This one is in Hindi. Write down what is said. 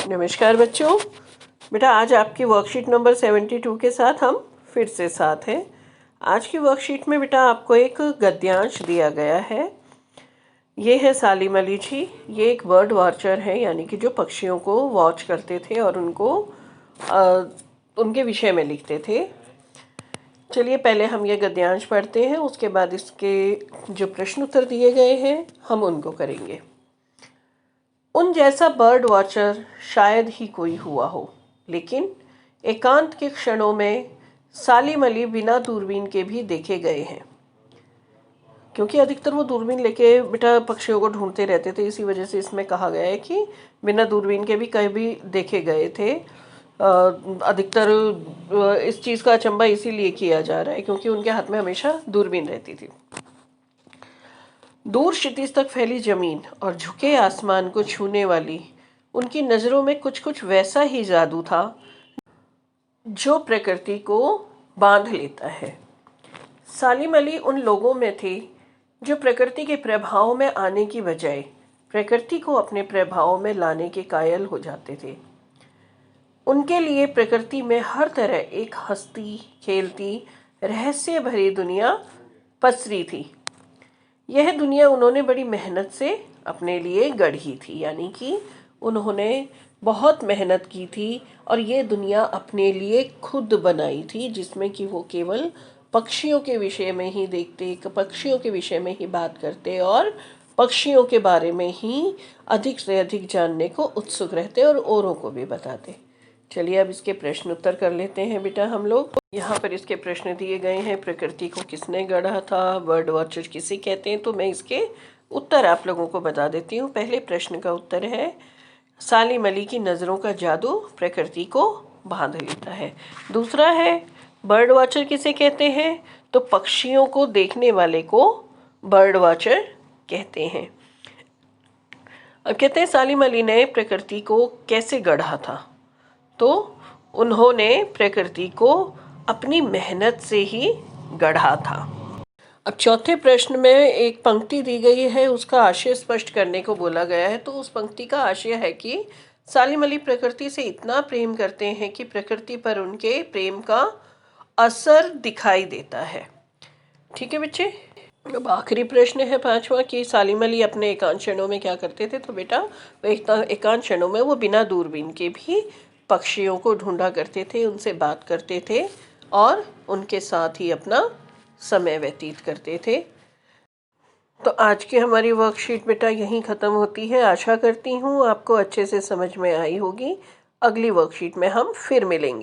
नमस्कार बच्चों। बेटा आज आपकी वर्कशीट नंबर 72 के साथ हम फिर से साथ हैं। आज की वर्कशीट में बेटा आपको एक गद्यांश दिया गया है। ये है सालिम अली जी। ये एक बर्ड वॉचर है, यानी कि जो पक्षियों को वॉच करते थे और उनको उनके विषय में लिखते थे। चलिए पहले हम ये गद्यांश पढ़ते हैं, उसके बाद इसके जो प्रश्न उत्तर दिए गए हैं हम उनको करेंगे। उन जैसा बर्ड वॉचर शायद ही कोई हुआ हो, लेकिन एकांत के क्षणों में सालिम अली बिना दूरबीन के भी देखे गए हैं। क्योंकि अधिकतर वो दूरबीन लेके बेटा पक्षियों को ढूंढते रहते थे, इसी वजह से इसमें कहा गया है कि बिना दूरबीन के भी कहीं भी देखे गए थे। अधिकतर इस चीज़ का अचंभा इसीलिए किया जा रहा है क्योंकि उनके हाथ में हमेशा दूरबीन रहती थी। दूर क्षितिज तक फैली जमीन और झुके आसमान को छूने वाली उनकी नज़रों में कुछ कुछ वैसा ही जादू था जो प्रकृति को बांध लेता है। सालिम अली उन लोगों में थे जो प्रकृति के प्रभाव में आने की बजाय प्रकृति को अपने प्रभाव में लाने के कायल हो जाते थे। उनके लिए प्रकृति में हर तरह एक हंसती खेलती रहस्य भरी दुनिया पसरी थी। यह दुनिया उन्होंने बड़ी मेहनत से अपने लिए गढ़ी थी, यानी कि उन्होंने बहुत मेहनत की थी और ये दुनिया अपने लिए खुद बनाई थी, जिसमें कि वो केवल पक्षियों के विषय में ही देखते, पक्षियों के विषय में ही बात करते और पक्षियों के बारे में ही अधिक से अधिक जानने को उत्सुक रहते और औरों को भी बताते। चलिए अब इसके प्रश्न उत्तर कर लेते हैं बेटा हम लोग। यहाँ पर इसके प्रश्न दिए गए हैं। प्रकृति को किसने गढ़ा था, बर्ड वॉचर किसे कहते हैं, तो मैं इसके उत्तर आप लोगों को बता देती हूँ। पहले प्रश्न का उत्तर है सालिम अली की नज़रों का जादू प्रकृति को बांध लेता है। दूसरा है बर्ड वॉचर किसे कहते हैं, तो पक्षियों को देखने वाले को बर्ड वॉचर कहते हैं। अब कहते हैं सालिम अली ने प्रकृति को कैसे गढ़ा था, तो उन्होंने प्रकृति को अपनी मेहनत से ही गढ़ा था। अब चौथे प्रश्न में एक पंक्ति दी गई है, उसका आशय स्पष्ट करने को बोला गया है। तो उस पंक्ति का आशय है कि सालिम अली प्रकृति से इतना प्रेम करते हैं कि प्रकृति पर उनके प्रेम का असर दिखाई देता है। ठीक है बच्चे। अब आखिरी प्रश्न है पांचवा कि सालिम अली अपने एकांत क्षणों में क्या करते थे, तो बेटा एकांत क्षणों में वो बिना दूरबीन के भी पक्षियों को ढूंढा करते थे, उनसे बात करते थे और उनके साथ ही अपना समय व्यतीत करते थे। तो आज की हमारी वर्कशीट बेटा यहीं ख़त्म होती है। आशा करती हूँ आपको अच्छे से समझ में आई होगी। अगली वर्कशीट में हम फिर मिलेंगे।